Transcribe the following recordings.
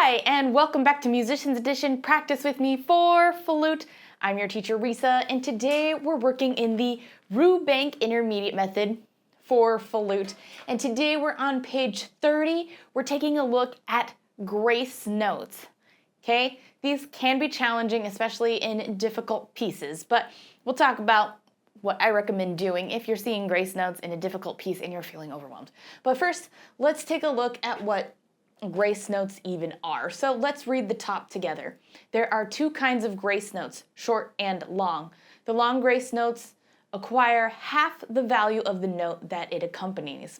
Hi, and welcome back to Musicians Edition Practice with Me for Flute. I'm your teacher, Reesa, and today we're working in the Rubank Intermediate Method for Flute. And today we're on page 30. We're taking a look at grace notes. Okay, these can be challenging, especially in difficult pieces, but we'll talk about what I recommend doing if you're seeing grace notes in a difficult piece and you're feeling overwhelmed. But first, let's take a look at what grace notes even are. So let's read the top together. There are two kinds of grace notes, short and long. The long grace notes acquire half the value of the note that it accompanies.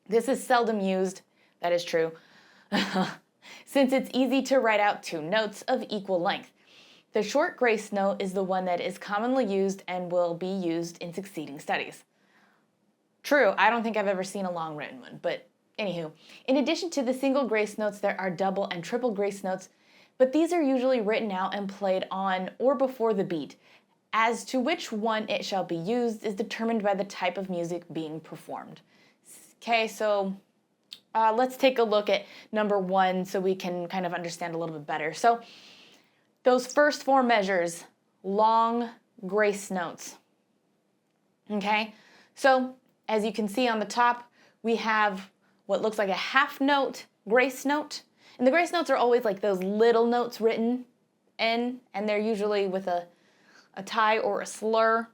This is seldom used, that is true, since it's easy to write out two notes of equal length. The short grace note is the one that is commonly used and will be used in succeeding studies. True, I don't think I've ever seen a long written one, but anywho, in addition to the single grace notes, there are double and triple grace notes, but these are usually written out and played on or before the beat. As to which one it shall be used is determined by the type of music being performed. Okay, so let's take a look at number one so we can kind of understand a little bit better. So those first four measures, long grace notes. Okay, so as you can see on the top, we have what looks like a half note grace note. And the grace notes are always like those little notes written in, and they're usually with a tie or a slur.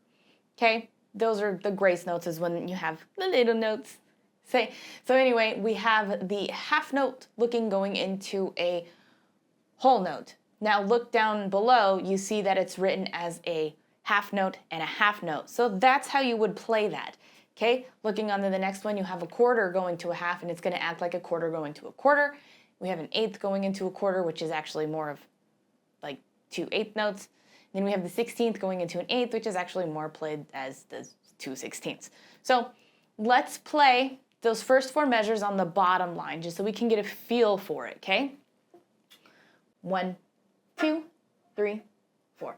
Okay, those are the grace notes, is when you have the little notes. So anyway, we have the half note going into a whole note. Now look down below, you see that it's written as a half note and a half note. So that's how you would play that. Okay, looking on to the next one, you have a quarter going to a half, and it's going to act like a quarter going to a quarter. We have an eighth going into a quarter, which is actually more of like 2/8 notes. And then we have the 16th going into an eighth, which is actually more played as the 2/16. So let's play those first four measures on the bottom line, just so we can get a feel for it, okay? 1, 2, 3, 4.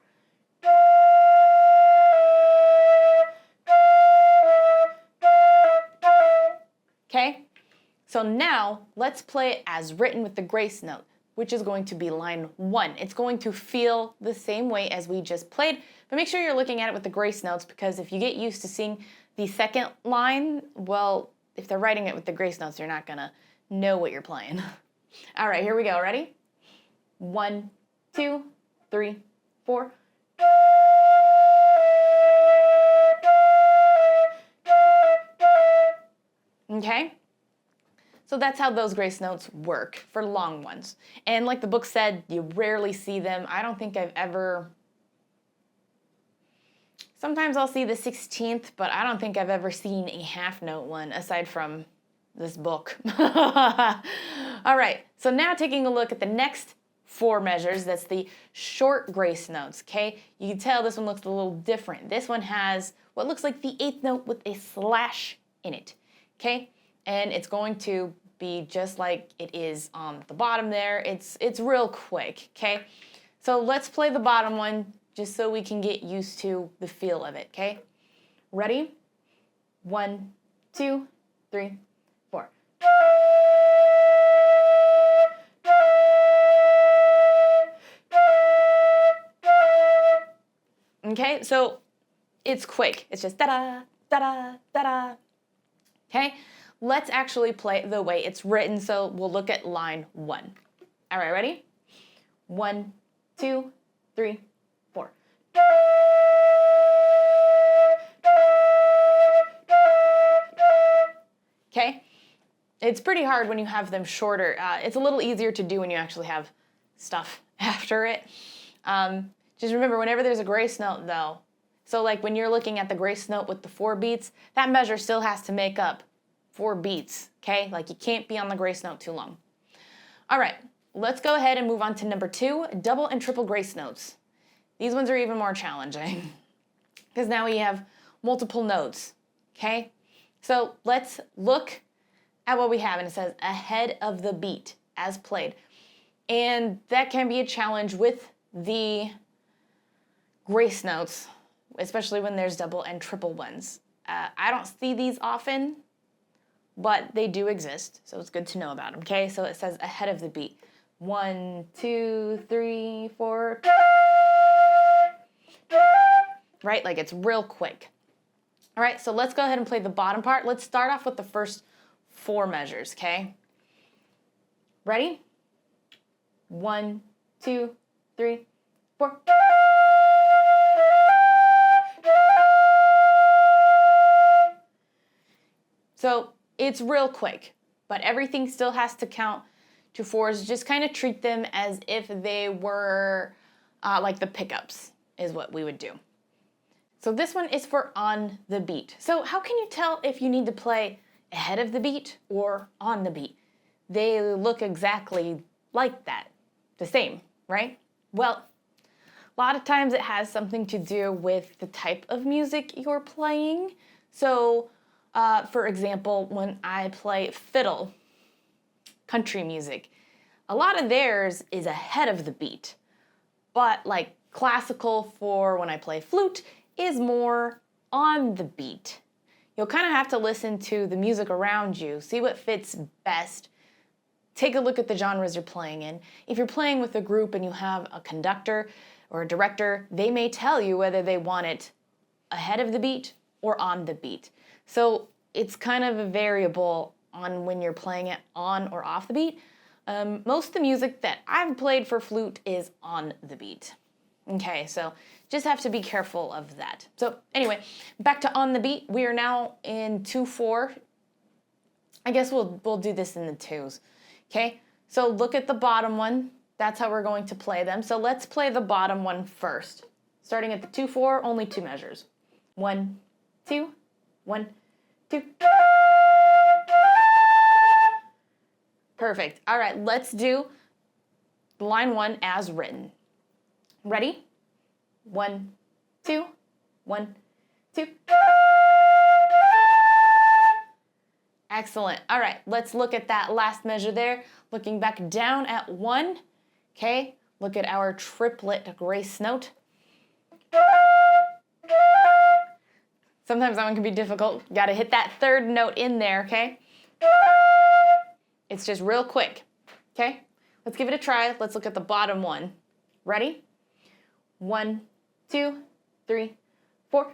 Okay, so now let's play it as written with the grace note, which is going to be line 1. It's going to feel the same way as we just played, but make sure you're looking at it with the grace notes, because if you get used to seeing the second line, well, if they're writing it with the grace notes, you're not gonna know what you're playing. All right, here we go, ready? 1, 2, 3, 4. Okay, so that's how those grace notes work for long ones. And like the book said, you rarely see them. I don't think I've ever, sometimes I'll see the 16th, but I don't think I've ever seen a half note one aside from this book. All right, so now taking a look at the next four measures, that's the short grace notes, okay? You can tell this one looks a little different. This one has what looks like the eighth note with a slash in it. Okay, and it's going to be just like it is on the bottom there. It's real quick, okay? So let's play the bottom one just so we can get used to the feel of it, okay? Ready? 1, 2, 3, 4. Okay, so it's quick. It's just da-da, da-da, da-da. Okay, let's actually play the way it's written, so we'll look at line 1. All right, ready? 1, 2, 3, 4. Okay, it's pretty hard when you have them shorter. It's a little easier to do when you actually have stuff after it. Just remember, whenever there's a grace note, though, so like when you're looking at the grace note with the 4 beats, that measure still has to make up 4 beats, okay? Like you can't be on the grace note too long. All right, let's go ahead and move on to number 2, double and triple grace notes. These ones are even more challenging because now we have multiple notes, okay? So let's look at what we have, and it says ahead of the beat as played. And that can be a challenge with the grace notes, especially when there's double and triple ones. I don't see these often, but they do exist, so it's good to know about them, okay? So it says ahead of the beat. 1, 2, 3, 4. Right? Like it's real quick. All right, so let's go ahead and play the bottom part. Let's start off with the first 4 measures, okay? Ready? 1, 2, 3, 4. So it's real quick, but everything still has to count to 4s. Just kind of treat them as if they were like the pickups is what we would do. So this one is for on the beat. So how can you tell if you need to play ahead of the beat or on the beat? They look exactly like that, the same, right? Well, a lot of times it has something to do with the type of music you're playing. So, for example, when I play fiddle, country music, a lot of theirs is ahead of the beat. But like classical for when I play flute is more on the beat. You'll kind of have to listen to the music around you, see what fits best. Take a look at the genres you're playing in. If you're playing with a group and you have a conductor or a director, they may tell you whether they want it ahead of the beat or on the beat. So it's kind of a variable on when you're playing it on or off the beat. Most of the music that I've played for flute is on the beat. Okay, so just have to be careful of that. So anyway, back to on the beat. We are now in 2/4. I guess we'll do this in the 2s. Okay, so look at the bottom one. That's how we're going to play them. So let's play the bottom one first. Starting at the 2/4, only 2 measures. 1, 2, 1, 2. Perfect. All right, let's do line 1 as written. Ready? 1, 2, 1, 2. Excellent. All right, let's look at that last measure there. Looking back down at 1. Okay, look at our triplet grace note. Sometimes that one can be difficult. Got to hit that 3rd note in there, okay? It's just real quick, okay? Let's give it a try. Let's look at the bottom one. Ready? 1, 2, 3, 4.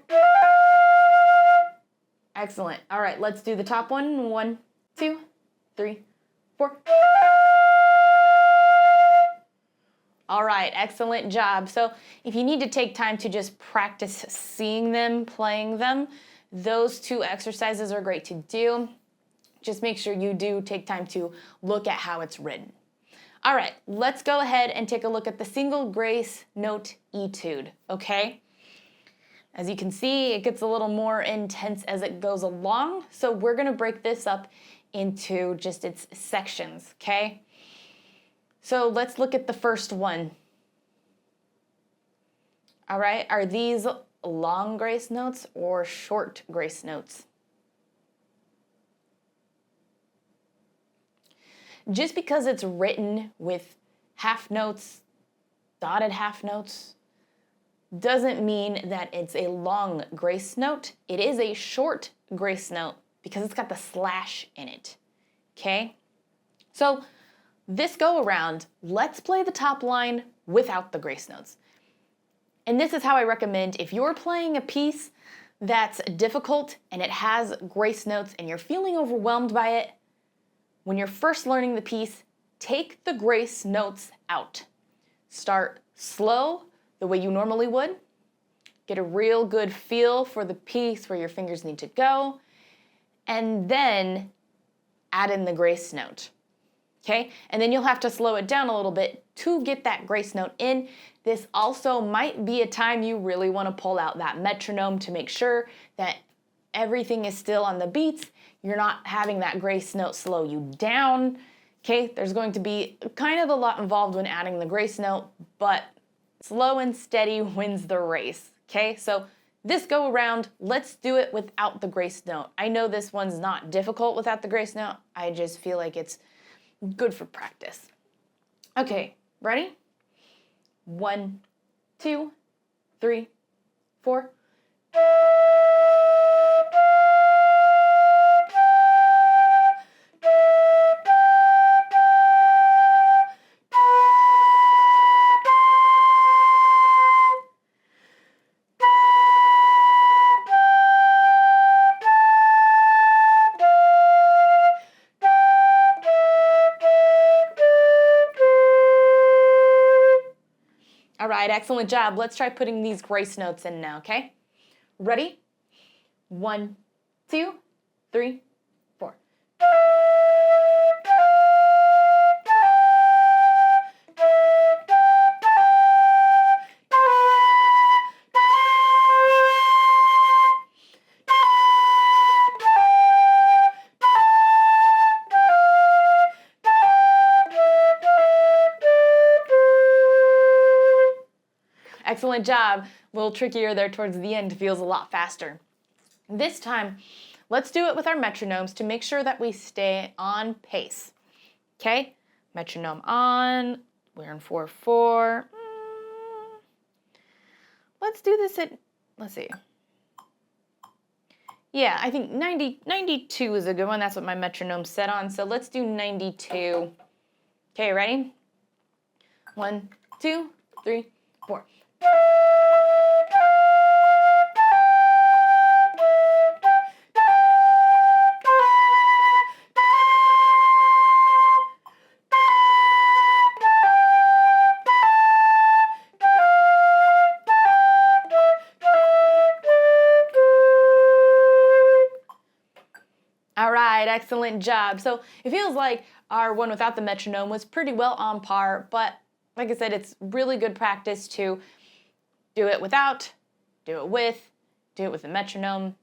Excellent. All right, let's do the top one. 1, 2, 3, 4. All right, excellent job. So if you need to take time to just practice seeing them, playing them, those 2 exercises are great to do. Just make sure you do take time to look at how it's written. All right, let's go ahead and take a look at the single grace note etude, okay? As you can see, it gets a little more intense as it goes along, so we're gonna break this up into just its sections, okay? So let's look at the first one. All right, are these long grace notes or short grace notes? Just because it's written with half notes, dotted half notes, doesn't mean that it's a long grace note. It is a short grace note because it's got the slash in it, okay? So this go around, let's play the top line without the grace notes. And this is how I recommend if you're playing a piece that's difficult and it has grace notes and you're feeling overwhelmed by it, when you're first learning the piece, take the grace notes out. Start slow, the way you normally would. Get a real good feel for the piece where your fingers need to go, and then add in the grace note. Okay? And then you'll have to slow it down a little bit to get that grace note in. This also might be a time you really want to pull out that metronome to make sure that everything is still on the beats. You're not having that grace note slow you down. Okay? There's going to be kind of a lot involved when adding the grace note, but slow and steady wins the race. Okay? So this go around, let's do it without the grace note. I know this one's not difficult without the grace note. I just feel like it's good for practice. Okay, ready? 1, 2, 3, 4. All right, excellent job. Let's try putting these grace notes in now, okay? Ready? 1, 2, 3, 4. Excellent job. A little trickier there towards the end, feels a lot faster. This time, let's do it with our metronomes to make sure that we stay on pace. Okay? Metronome on. We're in 4/4. Let's do this at, let's see. Yeah, I think 92 is a good one. That's what my metronome's set on. So let's do 92. Okay, ready? 1, 2, 3, 4. All right, excellent job. So it feels like our one without the metronome was pretty well on par, but like I said, it's really good practice to do it without, do it with the metronome,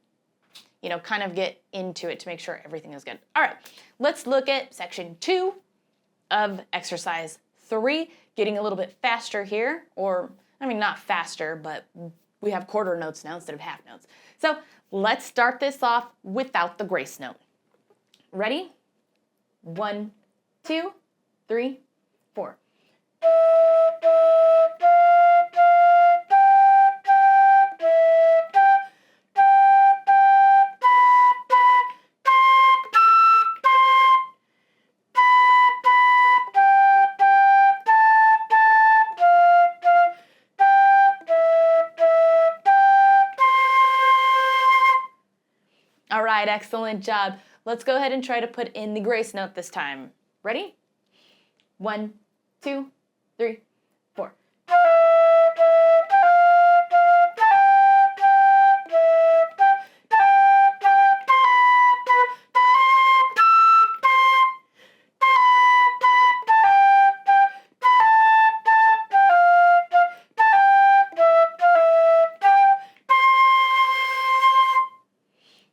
kind of get into it to make sure everything is good. All right, let's look at section 2 of exercise 3, getting a little bit faster here, not faster, but we have quarter notes now instead of half notes. So let's start this off without the grace note. Ready? 1, 2, 3, 4. All right, excellent job. Let's go ahead and try to put in the grace note this time. Ready? 1, 2, 3, 4.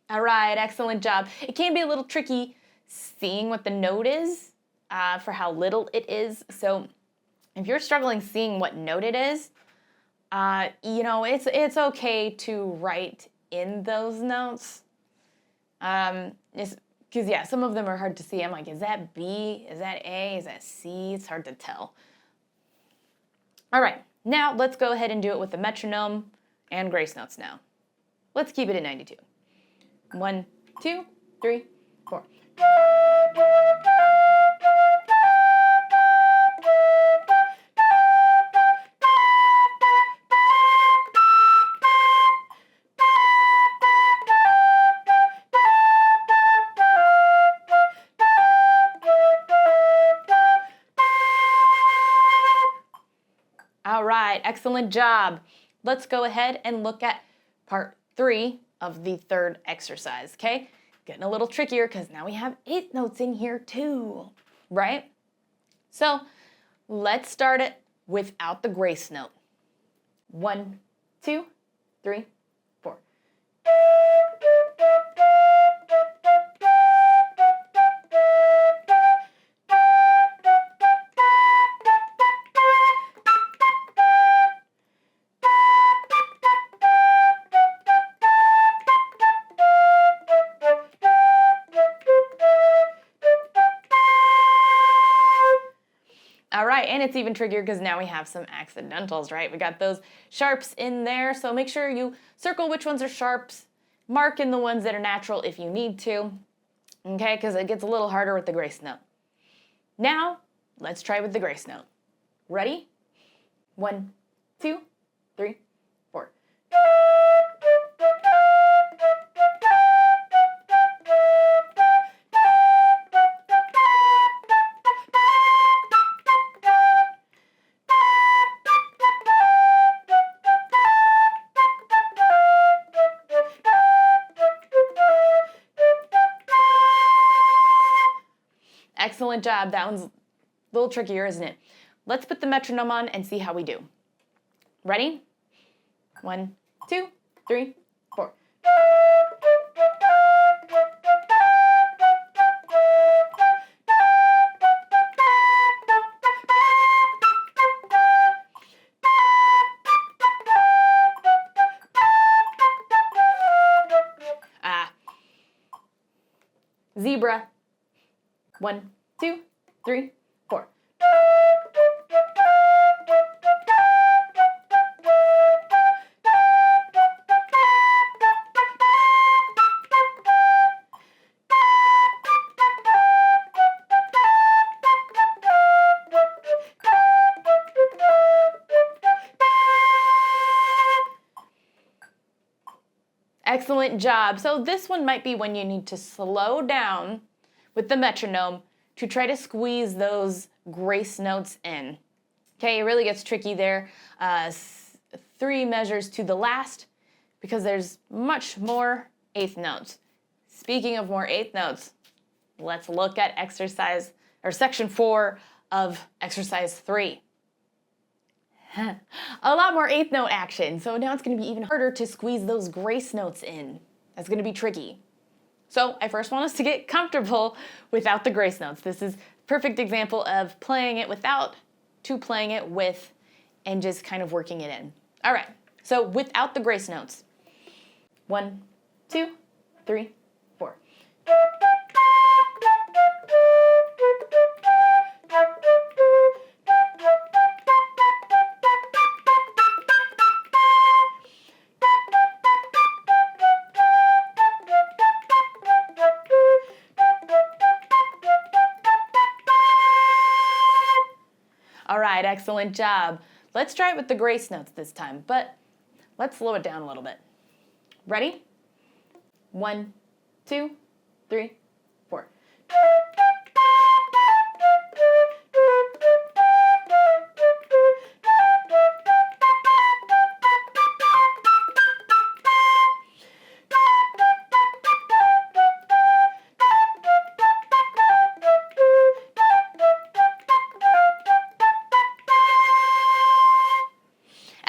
All right, excellent job. It can be a little tricky seeing what the note is for how little it is. So if you're struggling seeing what note it is, it's okay to write in those notes. Because some of them are hard to see. I'm like, is that B? Is that A? Is that C? It's hard to tell. All right, now let's go ahead and do it with the metronome and grace notes now. Let's keep it at 92. 1, 2, 3, 4. All right, excellent job. Let's go ahead and look at part 3 of the third exercise, okay? Getting a little trickier because now we have 8 notes in here too, right? So let's start it without the grace note. 1, 2, 3, 4. All right, and it's even trickier because now we have some accidentals, right? We got those sharps in there, so make sure you circle which ones are sharps, mark in the ones that are natural if you need to, okay? Because it gets a little harder with the grace note. Now, let's try with the grace note. Ready? 1, 2, 3, 4. excellent job. That one's a little trickier, isn't it? Let's put the metronome on and see how we do. Ready? 1, 2, 3, 4. Zebra. 1, 2, 3, 4. Excellent job. So this one might be when you need to slow down with the metronome to try to squeeze those grace notes in. Okay, it really gets tricky there. 3 measures to the last because there's much more eighth notes. Speaking of more eighth notes, let's look at exercise or section 4 of exercise 3. A lot more eighth note action, so now it's going to be even harder to squeeze those grace notes in. That's going to be tricky. So I first want us to get comfortable without the grace notes. This is a perfect example of playing it without to playing it with and just kind of working it in. All right, so without the grace notes. 1, 2, 3, 4. All right, excellent job. Let's try it with the grace notes this time, but let's slow it down a little bit. Ready? 1, 2, 3, 4.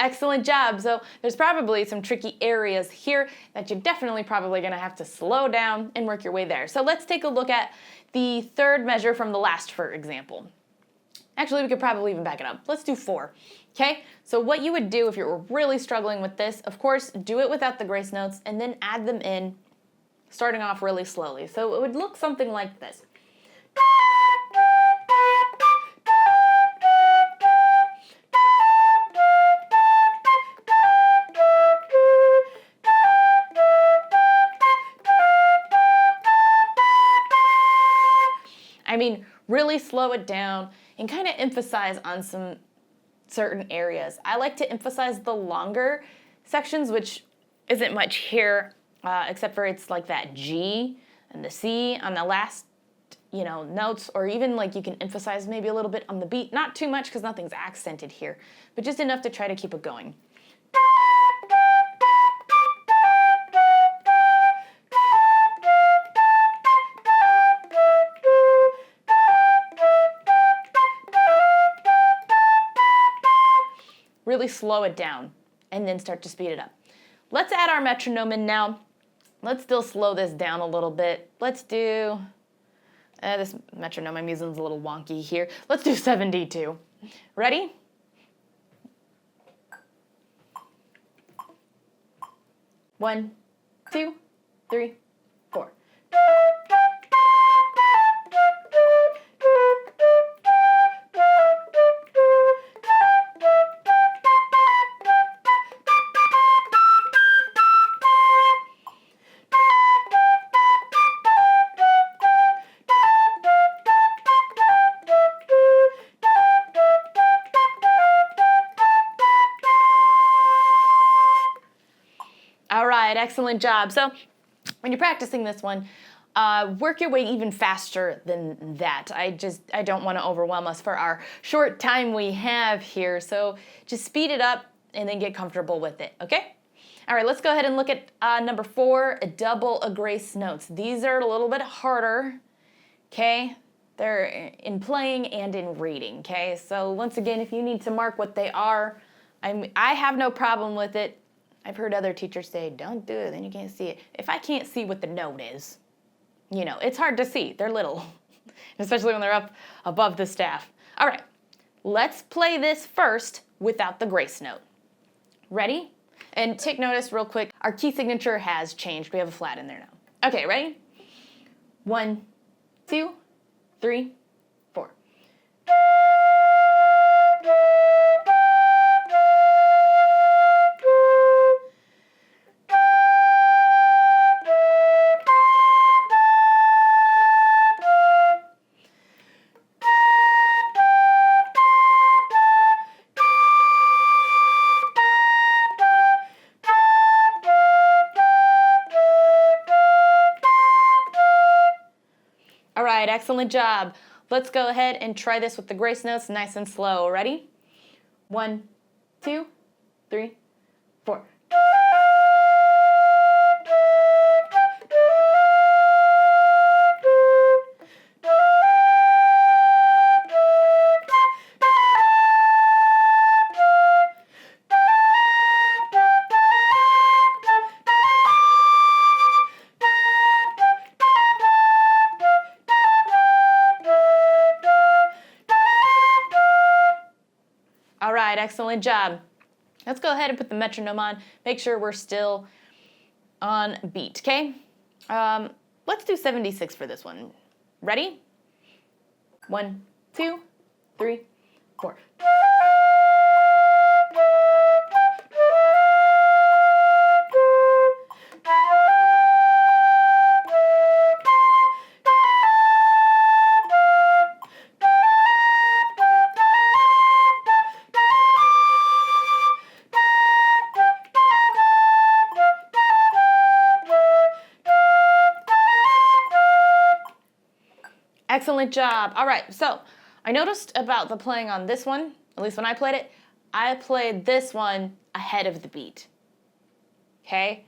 Excellent job. So there's probably some tricky areas here that you're definitely probably going to have to slow down and work your way there. So let's take a look at the third measure from the last, for example. Actually, we could probably even back it up. Let's do 4. Okay? So what you would do if you're really struggling with this, of course, do it without the grace notes and then add them in, starting off really slowly. So it would look something like this. I mean, really slow it down and kind of emphasize on some certain areas. I like to emphasize the longer sections, which isn't much here, except for it's like that G and the C on the last, notes, or even like you can emphasize maybe a little bit on the beat. Not too much because nothing's accented here, but just enough to try to keep it going. Really slow it down and then start to speed it up. Let's add our metronome in now. Let's still slow this down a little bit. Let's do, this metronome I'm using is a little wonky here. Let's do 72. Ready? One, 2, 3, 4. All right, excellent job. So when you're practicing this one, work your way even faster than that. I don't want to overwhelm us for our short time we have here. So just speed it up and then get comfortable with it, okay? All right, let's go ahead and look at number 4, double grace notes. These are a little bit harder, okay? They're in playing and in reading, okay? So once again, if you need to mark what they are, I have no problem with it. I've heard other teachers say, don't do it, then you can't see it. If I can't see what the note is, you know, it's hard to see. They're little, especially when they're up above the staff. All right, let's play this first without the grace note. Ready? And take notice real quick, our key signature has changed. We have a flat in there now. Okay, ready? 1, 2, 3, 4. All right, excellent job. Let's go ahead and try this with the grace notes nice and slow. Ready? 1, 2, 3, 4. All right, excellent job. Let's go ahead and put the metronome on. Make sure we're still on beat, okay? Let's do 76 for this one. Ready? 1, 2, 3, 4. Excellent job. All right, so I noticed about the playing on this one, at least when I played it, I played this one ahead of the beat, okay?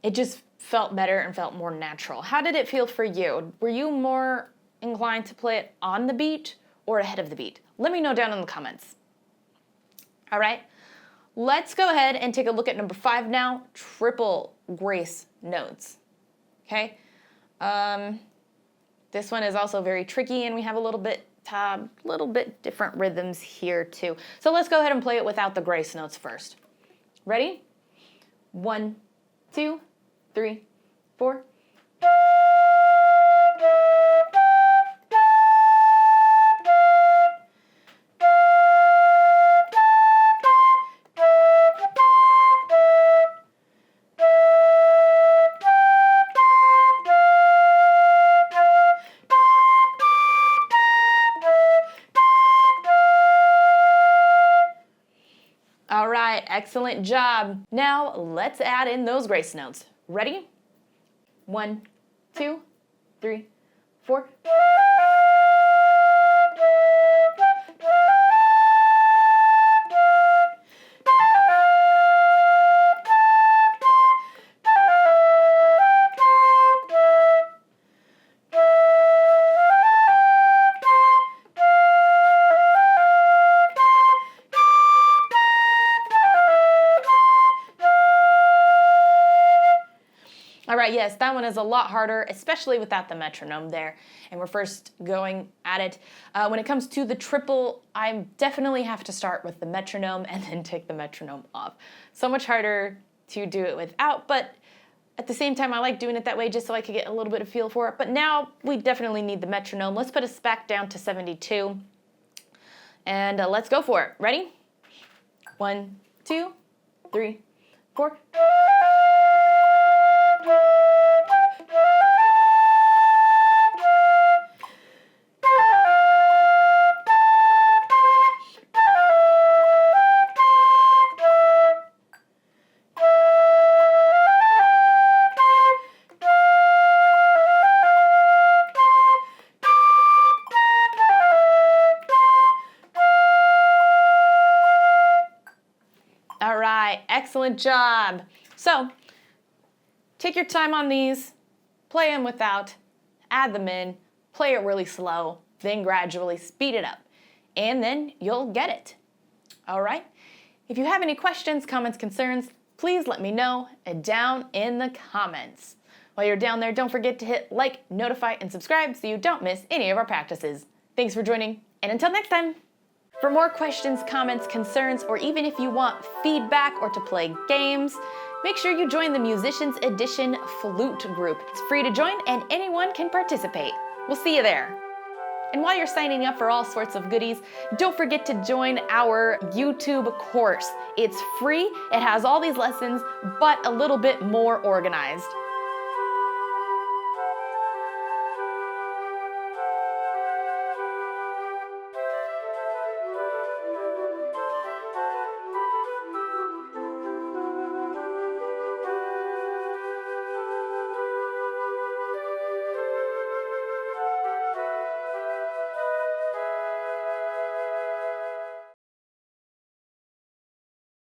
It just felt better and felt more natural. How did it feel for you? Were you more inclined to play it on the beat or ahead of the beat? Let me know down in the comments. All right, let's go ahead and take a look at number 5 now, triple grace notes, okay? This one is also very tricky, and we have a little bit different rhythms here too. So let's go ahead and play it without the grace notes first. Ready? 1, 2, 3, 4. All right, excellent job. Now let's add in those grace notes. Ready? 1, 2, 3, 4. All right, yes, that one is a lot harder, especially without the metronome there. And we're first going at it. When it comes to the triple, I definitely have to start with the metronome and then take the metronome off. So much harder to do it without, but at the same time, I like doing it that way just so I could get a little bit of feel for it. But now we definitely need the metronome. Let's put us back down to 72. And let's go for it. Ready? 1, 2, 3, 4. All right, excellent job. So take your time on these, play them without, add them in, Play it really slow, then gradually speed it up, and then you'll get it. All right? If you have any questions, comments, concerns, please let me know down in the comments. While you're down there, don't forget to hit like, notify, and subscribe so you don't miss any of our practices. Thanks for joining, and until next time. For more questions, comments, concerns, or even if you want feedback or to play games, make sure you join the Musicians Edition Flute group. It's free to join and anyone can participate. We'll see you there. And while you're signing up for all sorts of goodies, don't forget to join our YouTube course. It's free, it has all these lessons, but a little bit more organized.